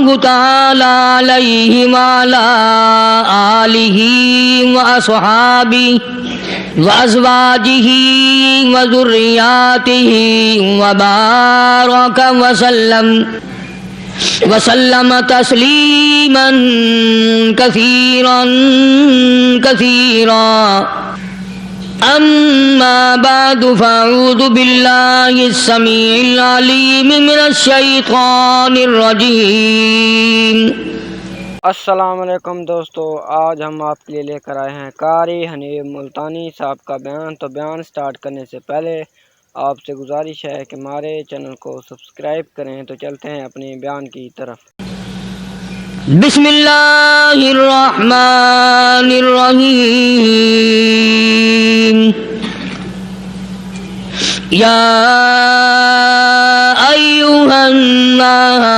اللہ تعالی علیہ وعلی آلہ وأصحابہ وأزواجہ وذریاتہ وبارک وسلم تسلیما کثیرا اما بعد فاعوذ باللہ السمیع العلیم من الشیطان الرجیم۔ السلام علیکم دوستو، آج ہم آپ کے لیے لے کر آئے ہیں قاری حنیف ملتانی صاحب کا بیان۔ تو بیان سٹارٹ کرنے سے پہلے آپ سے گزارش ہے کہ ہمارے چینل کو سبسکرائب کریں۔ تو چلتے ہیں اپنے بیان کی طرف۔ بسم اللہ الرحمن الرحیم۔ یا ایھا الناس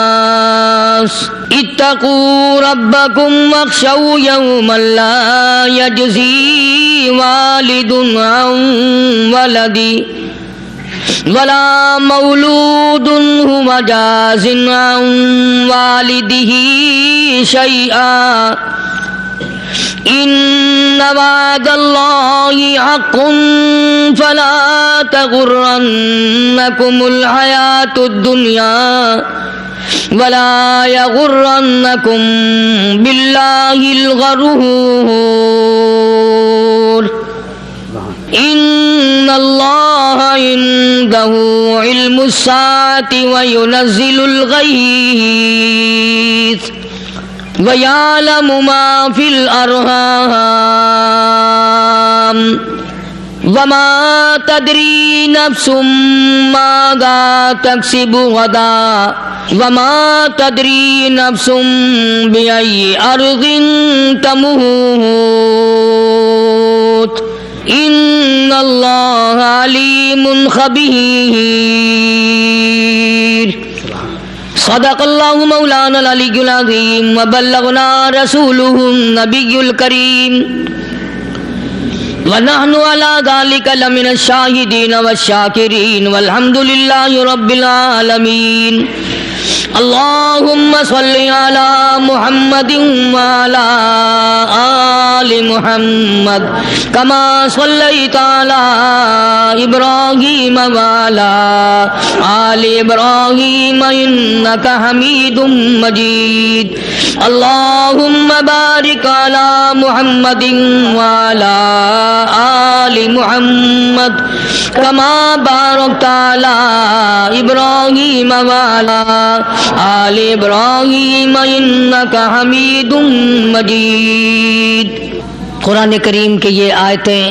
اتقوا ربکم واخشوا یوما لا یجزی والد عن ولدہ ولا مولود هو جاز عن والده شيئا إن وعد الله حق فلا تغرنكم الحياة الدنيا ولا يغرنكم بالله الغرور ان اللہ عنده علم الساعة وينزل الغیث ويعلم ما في الأرحام وما تدري نفس ماذا تكسب غدا وما تدري نفس بأي أرض تموت ان اللہ علیم خبیر۔ صدق اللہ مولانا العلی العظیم وبلغنا رسولہ النبی الکریم ونحن على ذلك لمن الشاہدین والشاکرین والحمد للہ رب العالمین۔ اللہم صلی علی محمد وعلی آل محمد کما صلیت علی ابراہیم وعلی آل ابراہیم انک حمید مجید۔ اللہم بارک علی محمد وعلی آل محمد کما بارکت علی ابراہیم وعلی آل ابراہیم انک حمید مجید۔ قرآن کریم کی یہ آیتیں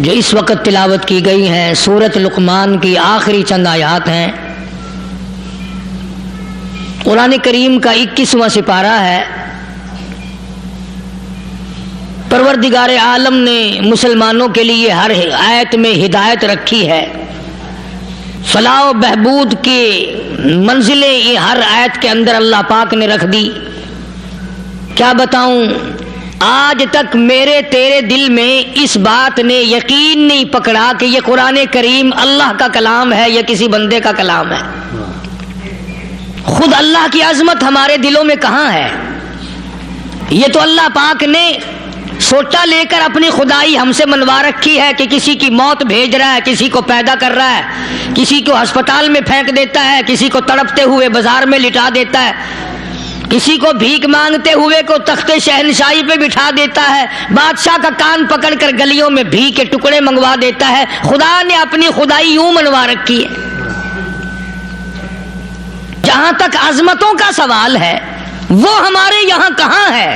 جو اس وقت تلاوت کی گئی ہیں سورۃ لقمان کی آخری چند آیات ہیں۔ قرآن کریم کا 21واں سپارہ ہے۔ پروردگار عالم نے مسلمانوں کے لیے ہر آیت میں ہدایت رکھی ہے، فلاح و بہبود کی منزلیں یہ ہر آیت کے اندر اللہ پاک نے رکھ دی۔ کیا بتاؤں، آج تک میرے تیرے دل میں اس بات نے یقین نہیں پکڑا کہ یہ قرآن کریم اللہ کا کلام ہے یا کسی بندے کا کلام ہے۔ خود اللہ کی عظمت ہمارے دلوں میں کہاں ہے؟ یہ تو اللہ پاک نے سوچا لے کر اپنی خدائی ہم سے منوا رکھی ہے کہ کسی کی موت بھیج رہا ہے، کسی کو پیدا کر رہا ہے، کسی کو ہسپتال میں پھینک دیتا ہے، کسی کو تڑپتے ہوئے بازار میں لٹا دیتا ہے، کسی کو بھیک مانگتے ہوئے کو تخت شہنشاہی پہ بٹھا دیتا ہے، بادشاہ کا کان پکڑ کر گلیوں میں بھیک کے ٹکڑے منگوا دیتا ہے۔ خدا نے اپنی خدائی یوں منوا رکھی ہے۔ جہاں تک عظمتوں کا سوال ہے وہ ہمارے یہاں کہاں ہے؟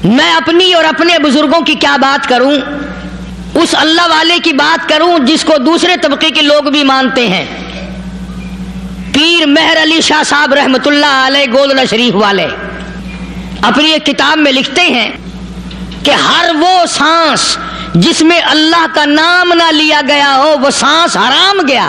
میں اپنی اور اپنے بزرگوں کی کیا بات کروں، اس اللہ والے کی بات کروں جس کو دوسرے طبقے کے لوگ بھی مانتے ہیں۔ پیر مہر علی شاہ صاحب رحمۃ اللہ علیہ گولڈن شریف والے اپنی ایک کتاب میں لکھتے ہیں کہ ہر وہ سانس جس میں اللہ کا نام نہ لیا گیا ہو وہ سانس حرام گیا۔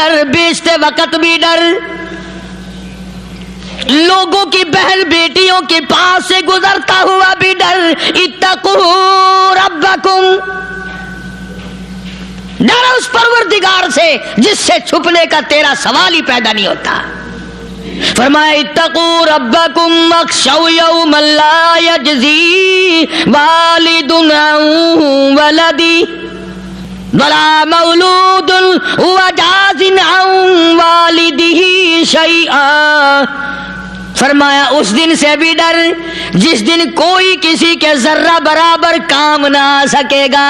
ڈر، بیچتے وقت بھی ڈر، لوگوں کی بہن بیٹیوں کے پاس سے گزرتا ہوا بھی ڈر۔ اتقوا ربکم، ڈر اس پروردگار سے جس سے چھپنے کا تیرا سوال ہی پیدا نہیں ہوتا۔ فرمایا اتقوا ربکم واخشوا یوما لا یجزی والد عن ولدی ولا مولود هو جاز عن والدہ شیئا۔ فرمایا اس دن سے بھی ڈر جس دن کوئی کسی کے ذرہ برابر کام نہ آ سکے گا۔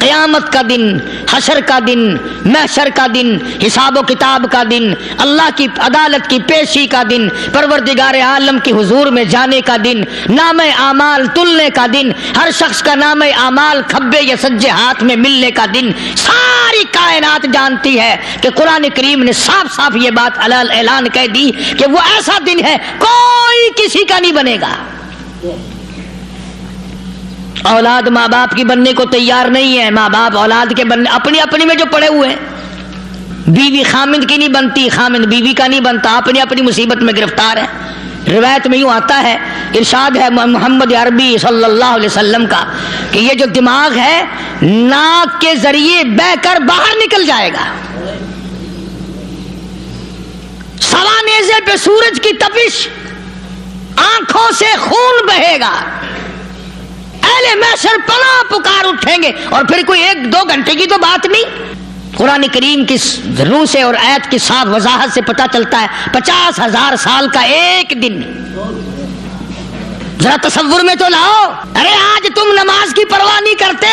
قیامت کا دن، حشر کا دن، محشر کا دن، حساب و کتاب کا دن، اللہ کی عدالت کی پیشی کا دن، پروردگار عالم کی حضور میں جانے کا دن، نام اعمال تلنے کا دن، ہر شخص کا نام اعمال کھبے یا سجے ہاتھ میں ملنے کا دن۔ ساری کائنات جانتی ہے کہ قرآن کریم نے صاف صاف یہ بات اعلان کہہ دی کہ وہ ایسا دن ہے کوئی کسی کا نہیں بنے گا۔ اولاد ماں باپ کی بننے کو تیار نہیں ہے، ماں باپ اولاد کے بننے اپنی اپنی میں جو پڑے ہوئے ہیں۔ بیوی خامند کی نہیں بنتی، خامند بیوی کا نہیں بنتا، اپنی اپنی مصیبت میں گرفتار ہے۔ روایت میں یوں آتا ہے، ارشاد ہے محمد عربی صلی اللہ علیہ وسلم کا کہ یہ جو دماغ ہے ناک کے ذریعے بہہ کر باہر نکل جائے گا، سوا نیزے پہ سورج کی تپش، آنکھوں سے خون بہے گا، اہل محشر پناہ پکار اٹھیں گے، اور پھر کوئی 1-2 گھنٹے کی تو بات نہیں۔ قرآن کریم کی روح سے اور آیت کی صاف وضاحت سے پتہ چلتا ہے 50,000 سال کا ایک دن۔ ذرا تصور میں تو لاؤ، ارے آج تم نماز کی پرواہ نہیں کرتے،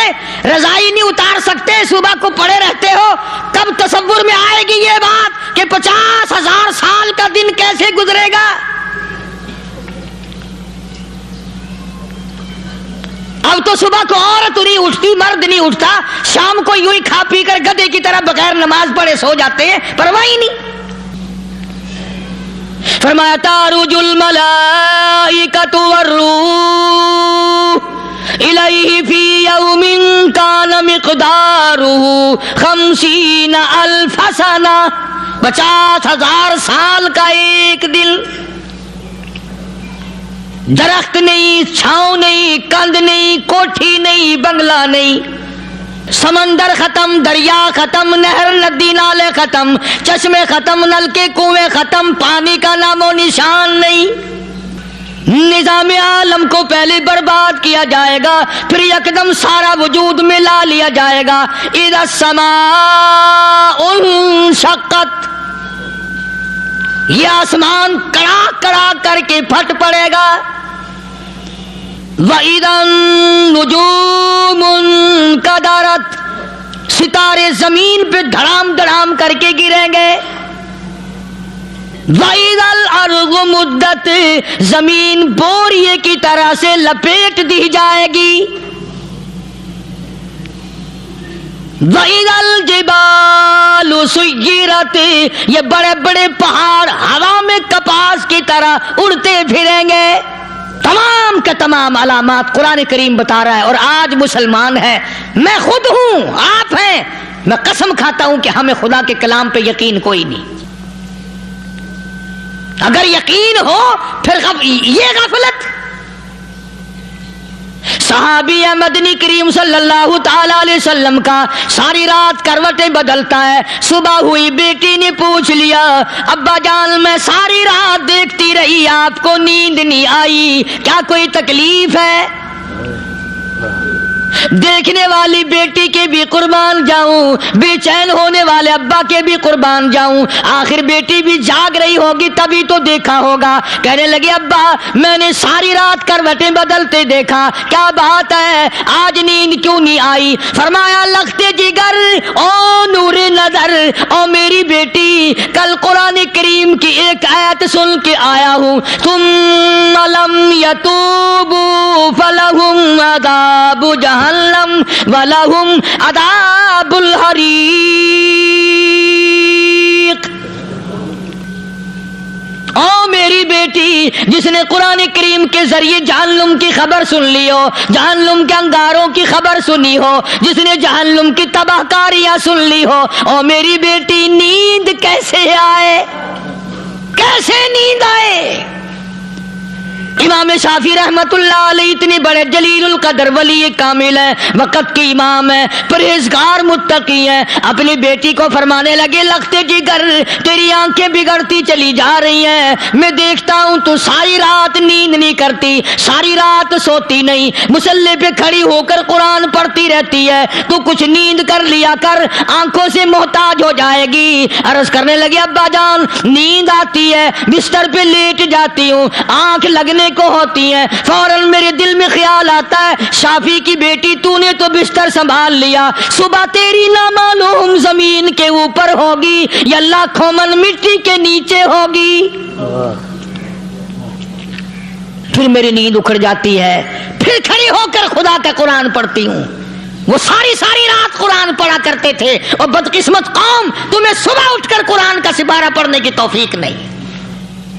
رضائی نہیں اتار سکتے، صبح کو پڑے رہتے ہو، کب تصور میں آئے گی یہ بات کہ 50,000 سال کا دن کیسے گزرے گا؟ اب تو صبح کو عورت نہیں اٹھتی، مرد نہیں اٹھتا، شام کو یوں ہی کھا پی کر گدھے کی طرح بغیر نماز پڑھے سو جاتے ہیں، پرواہ ہی نہیں۔ فرمایا تعرج الملائکۃ والروح الیہ فی یوم کان مقدارہ 50,000 سنہ، 50,000 سال کا ایک دن۔ درخت نہیں، چھاؤں نہیں، کند نہیں، کوٹھی نہیں، بنگلہ نہیں، سمندر ختم، دریا ختم، نہر ندی نالے ختم، چشمے ختم، نلکے کنویں ختم، پانی کا نام و نشان نہیں۔ نظام عالم کو پہلے برباد کیا جائے گا، پھر یکدم سارا وجود میں لا لیا جائے گا۔ اذا السماء انشقت، یہ آسمان کڑا کڑا کر کے پھٹ پڑے گا۔ وَإِذَا النُّجُومُ انْكَدَرَتْ، ستارے زمین پہ دھڑام دھڑام کر کے گریں گے۔ وَإِذَا الْأَرْضُ مُدَّتْ، زمین بوریے کی طرح سے لپیٹ دی جائے گی۔ وَإِذَا الْجِبَالُ سُيِّرَتْ، یہ بڑے بڑے پہاڑ ہوا میں کپاس کی طرح اڑتے پھریں گے۔ تمام کا تمام علامات قرآن کریم بتا رہا ہے، اور آج مسلمان ہے، میں خود ہوں، آپ ہیں، میں قسم کھاتا ہوں کہ ہمیں خدا کے کلام پہ یقین کوئی نہیں۔ اگر یقین ہو پھر یہ غفلت۔ صحابی مدنی کریم صلی اللہ تعالی علیہ وسلم کا ساری رات کروٹیں بدلتا ہے، صبح ہوئی بیٹی نے پوچھ لیا ابا جان میں ساری رات دیکھتی رہی آپ کو نیند نہیں آئی، کیا کوئی تکلیف ہے؟ دیکھنے والی بیٹی کے بھی قربان جاؤں، بے چین ہونے والے ابا کے بھی قربان جاؤں، آخر بیٹی بھی جاگ رہی ہوگی تبھی تو دیکھا ہوگا۔ کہنے لگے ابا میں نے ساری رات کروٹیں بدلتے دیکھا، کیا بات ہے آج نیند کیوں نہیں آئی؟ فرمایا لختے جگر او نور نظر او میری بیٹی، کل قرآن کریم کی ایک آیت سن کے آیا ہوں، ثم لم یتوبوا فلہم عذاب جہنم وَلَهُمْ عَذَابُ الْحَرِيقِ۔ او میری بیٹی جس نے قرآن کریم کے ذریعے جہنم کی خبر سن لی ہو، جہنم کے انگاروں کی خبر سنی ہو، جس نے جہنم کی تباہ کاریاں سن لی ہو، او میری بیٹی نیند کیسے آئے، کیسے نیند آئے؟ امام شافعی رحمت اللہ علیہ اتنے بڑے جلیل القدر ولی کامل ہیں، وقت کے امام ہیں، پرہیزگار متقی ہیں، اپنی بیٹی کو فرمانے لگے لختے جگر تیری آنکھیں بگڑتی چلی جا رہی ہیں، میں دیکھتا ہوں تو ساری رات نیند نہیں کرتی، ساری رات سوتی نہیں، مصلی پہ کھڑی ہو کر قرآن پڑھتی رہتی ہے، تو کچھ نیند کر لیا کر، آنکھوں سے محتاج ہو جائے گی۔ عرض کرنے لگے ابا جان نیند آتی ہے، بستر پہ لیٹ جاتی ہوں، آنکھ لگنے کو ہوتی ہے، فوراً میرے دل میں خیال آتا ہے شافی کی بیٹی تو نے تو بستر سنبھال لیا، صبح تیری نہ معلوم زمین کے اوپر ہوگی یا لاکھوں من مٹی کے نیچے ہوگی۔ پھر میری نیند اکھڑ جاتی ہے، پھر کھڑی ہو کر خدا کا قرآن پڑھتی ہوں۔ وہ ساری رات قرآن پڑھا کرتے تھے، اور بدقسمت قوم تمہیں صبح اٹھ کر قرآن کا سپارہ پڑھنے کی توفیق نہیں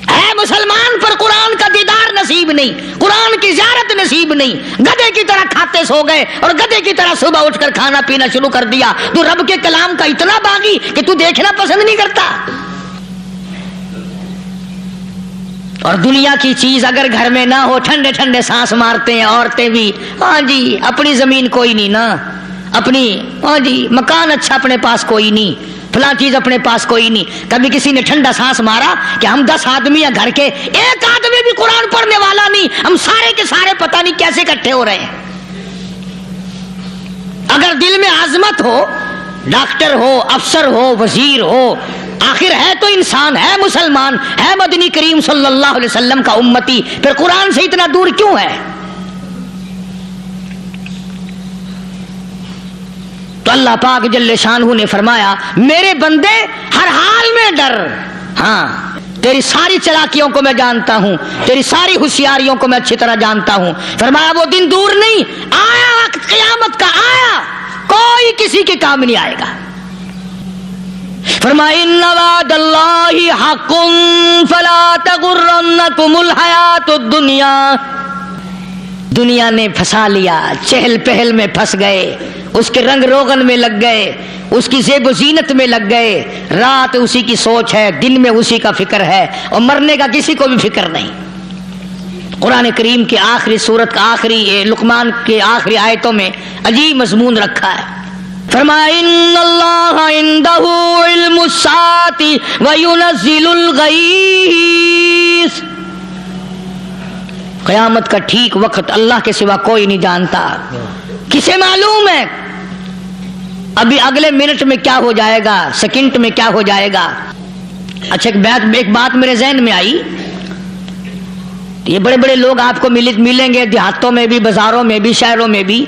ہے، مسلمان پر قرآن کا دیدار نصیب نہیں، قرآن کی زیارت نصیب نہیں، گدھے کی طرح کھاتے سو گئے اور گدھے کی طرح صبح اٹھ کر کھانا پینا شروع کر دیا۔ تو رب کے کلام کا اتنا باغی کہ تو دیکھنا پسند نہیں کرتا۔ اور دنیا کی چیز اگر گھر میں نہ ہو، ٹھنڈے ٹھنڈے سانس مارتے ہیں عورتیں بھی، ہاں جی اپنی زمین کوئی نہیں نا، اپنی ہاں جی مکان اچھا اپنے پاس کوئی نہیں، فلاں چیز اپنے پاس کوئی نہیں۔ کبھی کسی نے ٹھنڈا سانس مارا کہ ہم 10 آدمی ہیں گھر کے، ایک آدمی بھی قرآن پڑھنے والا نہیں، ہم سارے کے سارے پتہ نہیں کیسے اکٹھے ہو رہے ہیں۔ اگر دل میں عظمت ہو، ڈاکٹر ہو، افسر ہو، وزیر ہو، آخر ہے تو انسان، ہے مسلمان، ہے مدنی کریم صلی اللہ علیہ وسلم کا امتی، پھر قرآن سے اتنا دور کیوں ہے؟ تو اللہ پاک جل شانہ نے فرمایا میرے بندے ہر حال میں ڈر، ہاں تیری ساری چلاکیوں کو میں جانتا ہوں، تیری ساری ہوشیاریوں کو میں اچھی طرح جانتا ہوں۔ فرمایا وہ دن دور نہیں، آیا وقت قیامت کا، آیا، کوئی کسی کے کام نہیں آئے گا۔ فرمایا ان وعد اللہ حق فلا تغرنکم الحیات الدنیا، دنیا نے پھنسا لیا، چہل پہل میں پھنس گئے، اس کے رنگ روغن میں لگ گئے، اس کی زیب و زینت میں لگ گئے، رات اسی کی سوچ ہے، دن میں اسی کا فکر ہے، اور مرنے کا کسی کو بھی فکر نہیں۔ قرآن کریم کے آخری سورت کا آخری لقمان کے آخری آیتوں میں عجیب مضمون رکھا ہے۔ فرمایا ان اللہ عندہ علم الساعۃ وینزل الغیث، قیامت کا ٹھیک وقت اللہ کے سوا کوئی نہیں جانتا۔ کسے معلوم ہے ابھی اگلے منٹ میں کیا ہو جائے گا، سیکنڈ میں کیا ہو جائے گا؟ اچھا ایک بات میرے ذہن میں آئی، یہ بڑے بڑے لوگ آپ کو ملیں گے دیہاتوں میں بھی، بازاروں میں بھی، شہروں میں بھی،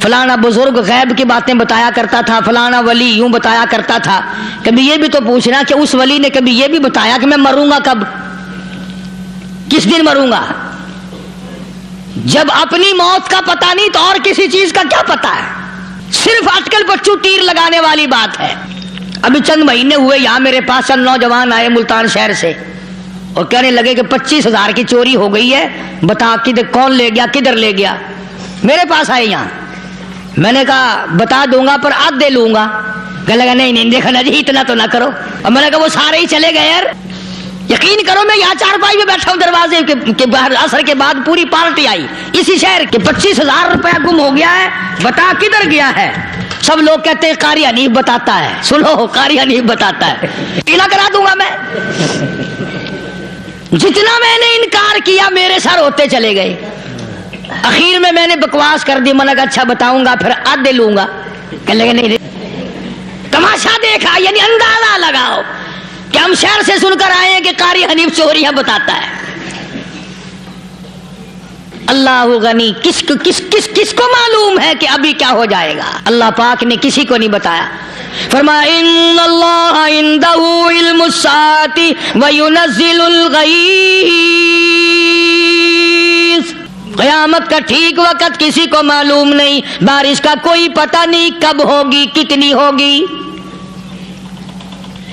فلانا بزرگ غیب کی باتیں بتایا کرتا تھا، فلانا ولی یوں بتایا کرتا تھا۔ کبھی یہ بھی تو پوچھنا کہ اس ولی نے کبھی یہ بھی بتایا کہ میں مروں گا کب، کس دن مروں گا؟ جب اپنی موت کا پتہ نہیں تو اور کسی چیز کا کیا پتہ ہے؟ صرف اٹکل بچو تیر لگانے والی بات ہے۔ ابھی چند مہینے ہوئے یہاں میرے پاس چند نوجوان آئے ملتان شہر سے اور کہنے لگے کہ 25,000 کی چوری ہو گئی ہے، بتا کدھر کون لے گیا، کدھر لے گیا؟ میرے پاس آئے یہاں، میں نے کہا بتا دوں گا پر آدھے لوں گا۔ کہنے لگا نہیں دیکھا نا جی اتنا تو نہ کرو، اور میں نے کہا وہ سارے ہی چلے گئے یار، یقین کرو میں یہاں چارپائی میں بیٹھا ہوں دروازے کے باہر، عصر کے بعد پوری پارٹی آئی اسی شہر کے، 25,000 روپیہ گم ہو گیا ہے، بتا کدھر گیا ہے؟ سب لوگ کہتے ہیں قاری حنیف بتاتا ہے، سنو قاری حنیف بتاتا ہے، ٹیلا کرا دوں گا میں۔ جتنا میں نے انکار کیا میرے سر ہوتے چلے گئے، اخیر میں نے بکواس کر دی، میں نے کہا اچھا بتاؤں گا پھر آدھے لوں گا۔ کہنے لگے نہیں، تماشا دیکھا یعنی اندازہ لگاؤ کہ ہم شہر سے سن کر آئے ہیں کہ قاری حنیف چوریاں بتاتا ہے۔ اللہ غنی، کس کو معلوم ہے کہ ابھی کیا ہو جائے گا؟ اللہ پاک نے کسی کو نہیں بتایا۔ فرمایا ان اللہ عندہ علم الساعۃ وینزل الغیث، قیامت کا ٹھیک وقت کسی کو معلوم نہیں، بارش کا کوئی پتہ نہیں کب ہوگی، کتنی ہوگی۔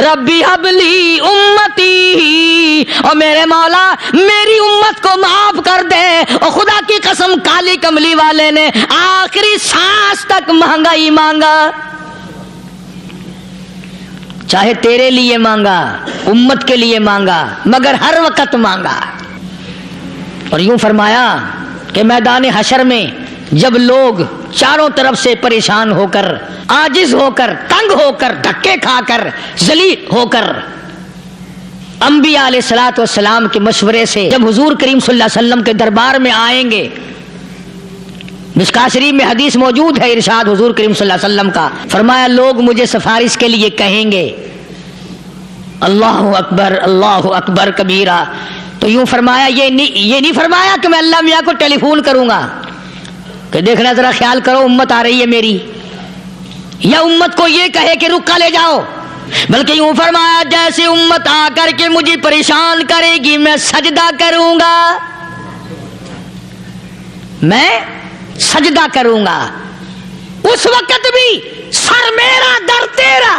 ربی حبلی امتی، اور میرے مولا میری امت کو معاف کر دے۔ اور خدا کی قسم کالی کملی والے نے آخری سانس تک مہنگائی مانگا، چاہے تیرے لیے مانگا، امت کے لیے مانگا، مگر ہر وقت مانگا۔ اور یوں فرمایا کہ میدان حشر میں جب لوگ چاروں طرف سے پریشان ہو کر، عاجز ہو کر، تنگ ہو کر، دھکے کھا کر، ذلیل ہو کر انبیاء علیہ الصلوۃ والسلام کے مشورے سے جب حضور کریم صلی اللہ علیہ وسلم کے دربار میں آئیں گے، مشکاۃ شریف میں حدیث موجود ہے، ارشاد حضور کریم صلی اللہ علیہ وسلم کا، فرمایا لوگ مجھے سفارش کے لیے کہیں گے اللہ اکبر کبیرہ، تو یوں فرمایا یہ نہیں فرمایا کہ میں اللہ میاں کو ٹیلی فون کروں گا کہ دیکھنا ذرا خیال کرو امت آ رہی ہے میری، یا امت کو یہ کہے کہ رکا لے جاؤ، بلکہ یوں فرمایا جیسے امت آ کر کے مجھے پریشان کرے گی میں سجدہ کروں گا، میں سجدہ کروں گا، اس وقت بھی سر میرا در تیرا،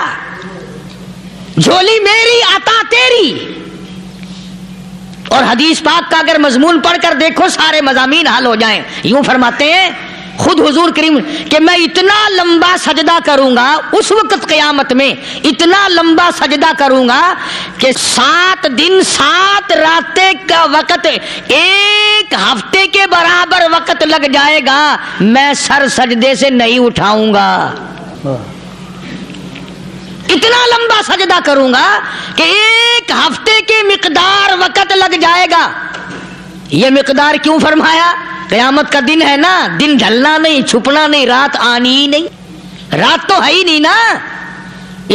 جھولی میری عطا تیری۔ اور حدیث پاک کا اگر مضمون پڑھ کر دیکھو سارے مضامین حل ہو جائیں۔ یوں فرماتے ہیں خود حضور کریم کہ میں اتنا لمبا سجدہ کروں گا اس وقت قیامت میں، اتنا لمبا سجدہ کروں گا کہ 7 دن 7 راتیں کا وقت 1 ہفتے کے برابر وقت لگ جائے گا، میں سر سجدے سے نہیں اٹھاؤں گا، اتنا لمبا سجدہ کروں گا کہ 1 ہفتے کے مقدار وقت لگ جائے گا۔ یہ مقدار کیوں فرمایا؟ قیامت کا دن ہے نا، دن ڈھلنا نہیں، چھپنا نہیں، رات آنی ہی نہیں، رات تو ہے ہی نہیں نا،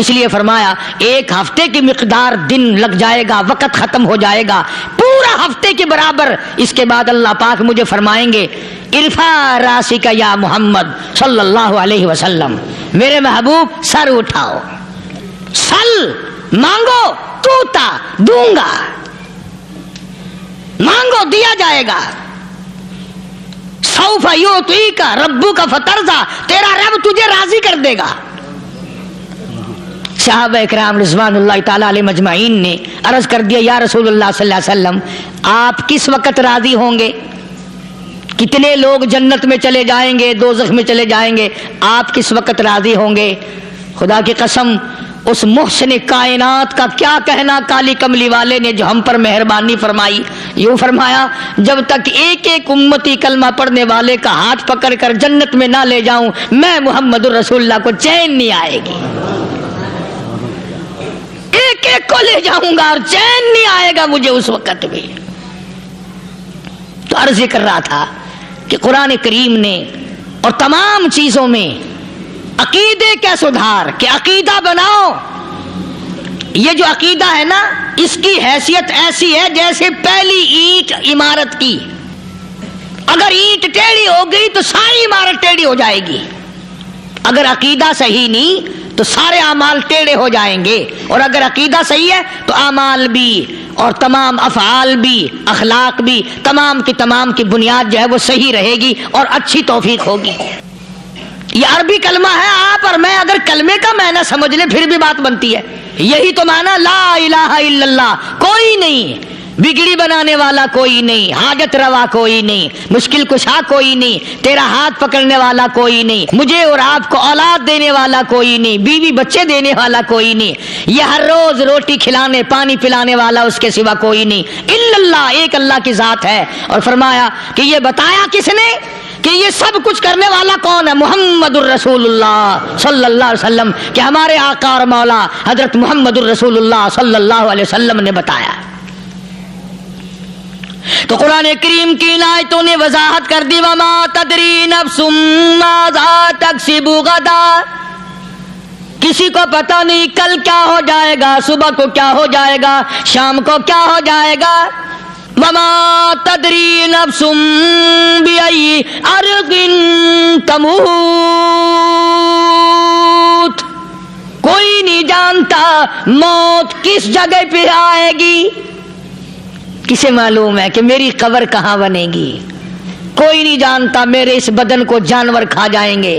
اس لیے فرمایا 1 ہفتے کی مقدار دن لگ جائے گا، وقت ختم ہو جائے گا پورا ہفتے کے برابر۔ اس کے بعد اللہ پاک مجھے فرمائیں گے ارفع راسک یا محمد صلی اللہ علیہ وسلم، میرے محبوب سر اٹھاؤ، سل مانگو توتا دوں گا، مانگو دیا جائے گا، سوف یعطیک ربک فترضی، تیرا رب تجھے راضی کر دے گا۔ صحابہ اکرام رضوان اللہ تعالی علیہ مجمعین نے عرض کر دیا یا رسول اللہ صلی اللہ علیہ وسلم آپ کس وقت راضی ہوں گے؟ کتنے لوگ جنت میں چلے جائیں گے، دوزخ میں چلے جائیں گے، آپ کس وقت راضی ہوں گے؟ خدا کی قسم اس محسن کائنات کا کیا کہنا کالی کملی والے نے جو ہم پر مہربانی فرمائی۔ یوں فرمایا جب تک ایک ایک امتی کلمہ پڑھنے والے کا ہاتھ پکڑ کر جنت میں نہ لے جاؤں میں محمد الرسول اللہ کو چین نہیں آئے گی، ایک ایک کو لے جاؤں گا اور چین نہیں آئے گا مجھے اس وقت بھی۔ تو عرض کر رہا تھا کہ قرآن کریم نے اور تمام چیزوں میں عقیدے کا سدھار کہ عقیدہ بناؤ، یہ جو عقیدہ ہے نا اس کی حیثیت ایسی ہے جیسے پہلی اینٹ عمارت کی، اگر اینٹ ٹیڑھی ہو گئی تو ساری عمارت ٹیڑھی ہو جائے گی، اگر عقیدہ صحیح نہیں تو سارے اعمال ٹیڑھے ہو جائیں گے، اور اگر عقیدہ صحیح ہے تو اعمال بھی اور تمام افعال بھی اخلاق بھی تمام کی بنیاد جو ہے وہ صحیح رہے گی اور اچھی توفیق ہوگی۔ یہ عربی کلمہ ہے، آپ اور میں اگر کلمے کا معنی سمجھ لیں پھر بھی بات بنتی ہے، یہی تو معنی لا الہ الا اللہ، کوئی نہیں بگڑی بنانے والا، کوئی نہیں حاجت روا، کوئی نہیں مشکل کشا، کوئی نہیں تیرا ہاتھ پکڑنے والا، کوئی نہیں مجھے اور آپ کو اولاد دینے والا، کوئی نہیں بیوی بچے دینے والا، کوئی نہیں یہ ہر روز روٹی کھلانے پانی پلانے والا اس کے سوا کوئی نہیں، الا اللہ، ایک اللہ کی ذات ہے۔ اور فرمایا کہ یہ بتایا کس نے کہ یہ سب کچھ کرنے والا کون ہے؟ محمد الرسول اللہ صلی اللہ علیہ وسلم، کہ ہمارے آقا اور مولا حضرت محمد الرسول اللہ صلی اللہ علیہ وسلم نے بتایا۔ تو قرآن کریم کی آیتوں نے وضاحت کر دی وما تدری نفس ماذا تکسب غدا، کسی کو پتہ نہیں کل کیا ہو جائے گا، صبح کو کیا ہو جائے گا، شام کو کیا ہو جائے گا۔ وما تدری نفس بأي أرض تموت، کوئی نہیں جانتا موت کس جگہ پہ آئے گی۔ کسے معلوم ہے کہ میری قبر کہاں بنے گی؟ کوئی نہیں جانتا میرے اس بدن کو جانور کھا جائیں گے،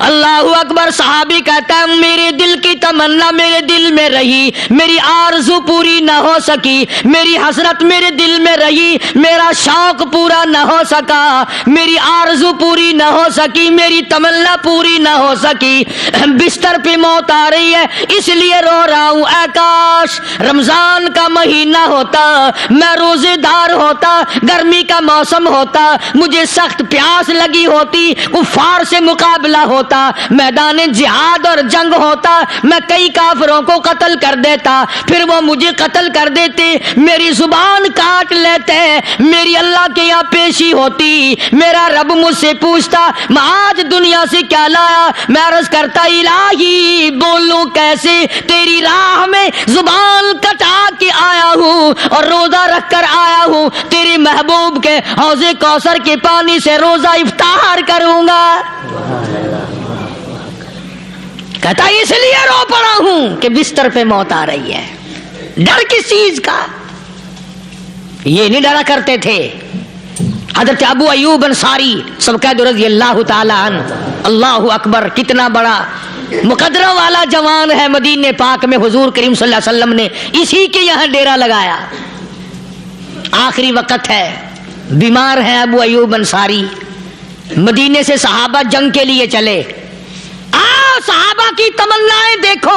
اللہ اکبر. صحابی کہتا ہے میرے دل کی تمنا میرے دل میں رہی, میری آرزو پوری نہ ہو سکی, میری حسرت میرے دل میں رہی, میرا شوق پورا نہ ہو سکا, میری آرزو پوری نہ ہو سکی, میری تمنا پوری نہ ہو سکی. بستر پہ موت آ رہی ہے اس لیے رو رہا ہوں. اے کاش رمضان کا مہینہ ہوتا, میں روزے دار ہوتا, گرمی کا موسم ہوتا, مجھے سخت پیاس لگی ہوتی, کفار سے مقابلہ ہوتا, میدان جہاد اور جنگ ہوتا, میں کئی کافروں کو قتل کر دیتا, پھر وہ مجھے قتل کر دیتے, میری زبان کاٹ لیتے, میری اللہ کے یہاں پیشی ہوتی, میرا رب مجھ سے پوچھتا میں آج دنیا سے کیا لایا, میں عرض کرتا الہی بولوں کیسے, تیری راہ میں زبان کٹا کے آیا ہوں اور روزہ رکھ کر آیا ہوں, تیرے محبوب کے حوض کوثر کے پانی سے روزہ افطار کروں گا. کہتا اس لیے رو پڑا ہوں کہ بستر پہ موت آ رہی ہے. ڈر کس چیز کا؟ یہ نہیں ڈرا کرتے تھے. حضرت ابو ایوب انصاری سب کہہ دو رضی اللہ تعالی عنہ. اللہ اکبر, کتنا بڑا مقدرہ والا جوان ہے. مدینے پاک میں حضور کریم صلی اللہ علیہ وسلم نے اسی کے یہاں ڈیرا لگایا. آخری وقت ہے, بیمار ہیں ابو ایوب انصاری. مدینے سے صحابہ جنگ کے لیے چلے. صحابہ کی تمنائیں دیکھو,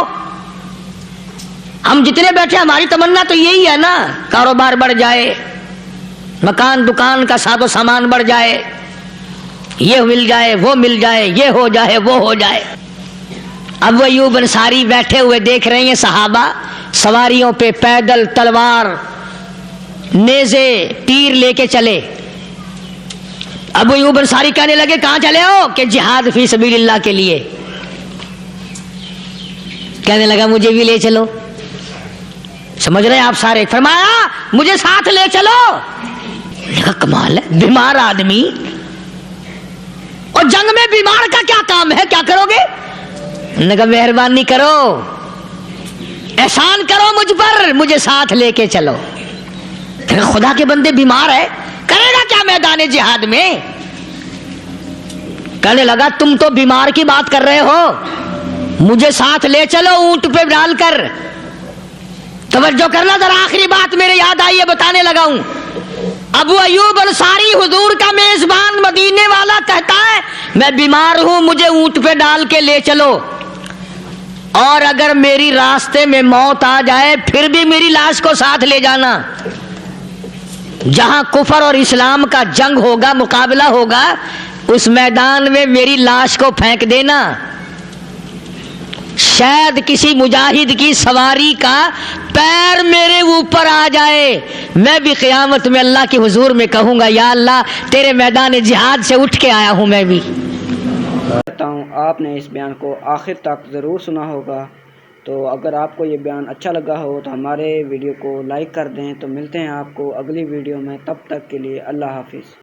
ہم جتنے بیٹھے ہماری تمنا تو یہی ہے نا, کاروبار بڑھ جائے, مکان دکان کا ساز و سامان بڑھ جائے, یہ مل جائے وہ مل جائے, یہ ہو جائے وہ ہو جائے. اب ایوب انصاری بیٹھے ہوئے دیکھ رہے ہیں صحابہ سواریوں پہ پیدل تلوار نیزے تیر لے کے چلے. ابو ایوب انصاری کہنے لگے کہاں چلے ہو؟ کہ جہاد فی سبیل اللہ کے لیے. کہنے لگا مجھے بھی لے چلو. سمجھ رہے ہیں آپ سارے؟ فرمایا مجھے ساتھ لے چلو. کمال ہے, بیمار آدمی اور جنگ میں بیمار کا کیا کام ہے, کیا کرو گے؟ نے کہا مہربانی کرو, احسان کرو مجھ پر, مجھے ساتھ لے کے چلو. خدا کے بندے بیمار ہے, کرے گا کیا میدان جہاد میں؟ کہنے لگا تم تو بیمار کی بات کر رہے ہو, مجھے ساتھ لے چلو اونٹ پہ ڈال کر. توجہ کرنا ذرا, آخری بات میرے یاد آئی ہے بتانے لگا ہوں. ابو ایوب انصاری حضور کا میزبان مدینے والا کہتا ہے میں بیمار ہوں, مجھے اونٹ پہ ڈال کے لے چلو, اور اگر میری راستے میں موت آ جائے پھر بھی میری لاش کو ساتھ لے جانا. جہاں کفر اور اسلام کا جنگ ہوگا, مقابلہ ہوگا, اس میدان میں میری لاش کو پھینک دینا. شاید کسی مجاہد کی سواری کا پیر میرے اوپر آ جائے, میں بھی قیامت میں اللہ کے حضور میں کہوں گا یا اللہ تیرے میدان جہاد سے اٹھ کے آیا ہوں. میں بھی کہتا ہوں آپ نے اس بیان کو آخر تک ضرور سنا ہوگا. تو اگر آپ کو یہ بیان اچھا لگا ہو تو ہمارے ویڈیو کو لائک کر دیں. تو ملتے ہیں آپ کو اگلی ویڈیو میں, تب تک کے لیے اللہ حافظ.